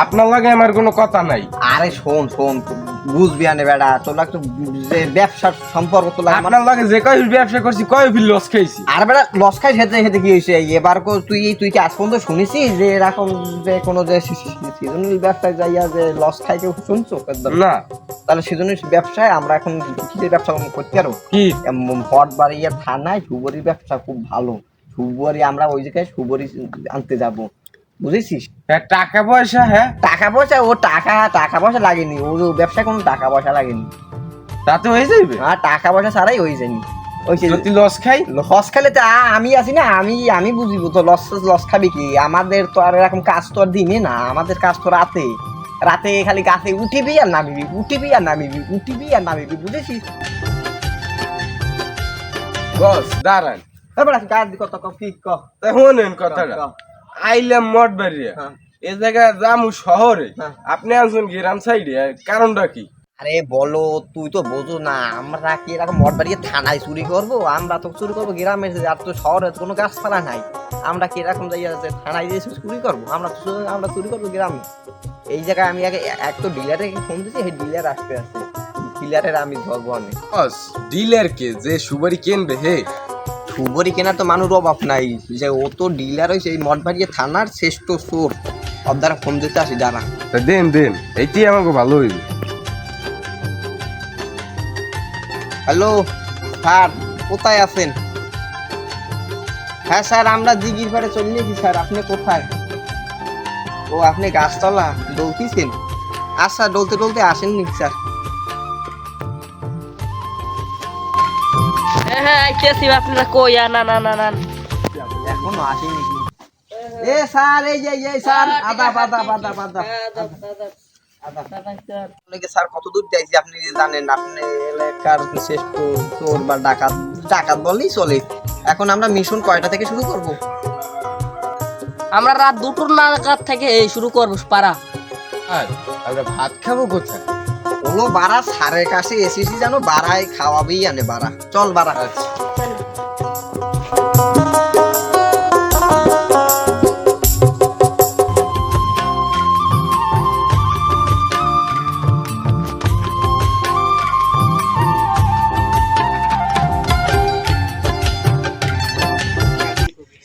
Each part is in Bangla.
আপনার লাগে আমার কোনো কথা নাই। আরে শোন শোন, বুঝবি আনে বেড়া, তোর লাগতো যে ব্যবসার সম্পর্ক তোর লাগে। আপনার লাগে যে কয় ব্যবসা করছি কয় ফিল লস খাইছি। আর বেড়া লস খাই খেতে খেতে কি হয়েছে এবার তুই কি আজ পর্যন্ত শুনেছিস যে এরকম যে কোনো যে সিজনাল ব্যবসায় যাইয়া যে লস খাই কেউ শুনছো? না। তাহলে সিজনাল ব্যবসায় আমরা এখন কি ব্যবসা করতে পারো? কি ভটবাড়িয়া থানায় সুবরির ব্যবসা খুব ভালো। সুবরি আমরা ওই জায়গায় সুবরি আনতে যাব, বুঝেছিস? হ্যাঁ টাকা পয়সা, হ্যাঁ টাকা পয়সা ও টাকা পয়সা লাগেনি, ও ব্যবসায় কোনো টাকা পয়সা লাগেনি। তাতে হয়ে যাবে। হ্যাঁ টাকা পয়সা ছাড়াই হয়ে যায়নি। ওই যদি লস খাই, লস খালে তো আমি আছি না, আমি বুঝিব তো লস খাবি কি? আমাদের তো আর এরকম কাজ তো আর দিনে না, আমাদের কাজ তো রাতে রাতে খালি গাছে উঠিবি আর নামিবি, উঠিবি আর নামিবি, উঠিবি আর নামিবি, বুঝেছিস? বস দাঁড়ান, তারপর কাজ কত কি শোনেন কথাটা। আইলাম মঠবাড়িয়া, এ জায়গায় যামু শহরে, আপনি আনছেন গ্রাম সাইডে, কারণটা কি? আরে বলো, তুই তো বোঝো না আমরা কি এরকম মঠবাড়িয়া থানায় চুরি করবো? আমরা তো চুরি করবো গ্রামে, আর তো শহরে কোনো গাছপালা নাই। আমরা কি এরকম যাইয়া থানায় দিয়ে চুরি করবো? আমরা চুরি করবো গ্রামে। এই জায়গায় আমি আগে এক তো ডিলারে ফোন দিচ্ছি, সেই ডিলার আসতে আসছে, ডিলারের আমি ধরবো অনেক। বস ডিলার কে যে সুবারি কিনবে? হে সুবরি কেনার তো মানুষ অভাব নাই, যে ও তো ডিলার হয়েছে এই মঠবাড়িয়া থানার শ্রেষ্ঠ চোর। সব দ্বারা ফোন দিতে আসি, দাঁড়া। দেন দেন, এইটাই আমাকে ভালো হইবে। হ্যালো স্যার, কোথায় আছেন? হ্যাঁ স্যার, আমরা দিঘির পাড়ে চলে গেছি স্যার, আপনি কোথায়? ও আপনি গাছতলা ডলতেছেন? আচ্ছা ডলতে ডলতে আসেননি স্যার? হ্যাঁ কেসি আপনারা কই? না না না না এখনো আসেনি। এ স্যার, এই যে স্যার, আদা বাদা বাদা বাদা স্যার, কত দূর যাইছি আপনি জানেন? আপনি এলাকার শ্রেষ্ঠ চোর বা ডাকাত, ডাকাত বললেই চলে। এখন আমরা মিশন কয়টা থেকে শুরু করব? আমরা রাত 2টোর নাগাদ থেকে এই শুরু করবো পারা। আর আমরা ভাত খাবো কোথায়? হলো বাড়া, সারের কাছে এসেছি জানো, বাড়ায় খাওয়াবেই আনে বাড়া। চল বাড়া।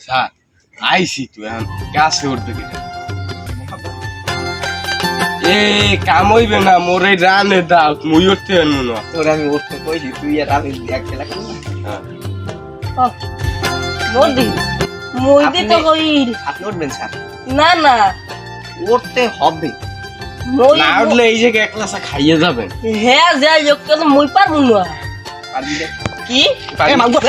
স্যার আইসি তো, এখন গাছে উঠবে কিনা? এ কাম হইবে না, মোরে রানে দাও, মুই উঠতে আনবো না। তোর আমি উঠতে কইছি, তুই আর আমি এক খেলা খেলি না। মুইদি তো কইর আপনি উঠবেন স্যার? না না উঠতে হবে। না উঠলে এই যে একলা চা খাইয়ে যাবেন। হ্যাঁ যাই হোক, কিন্তু মুই পারবো না। পারবি না? কি পারি। এ, মাগো।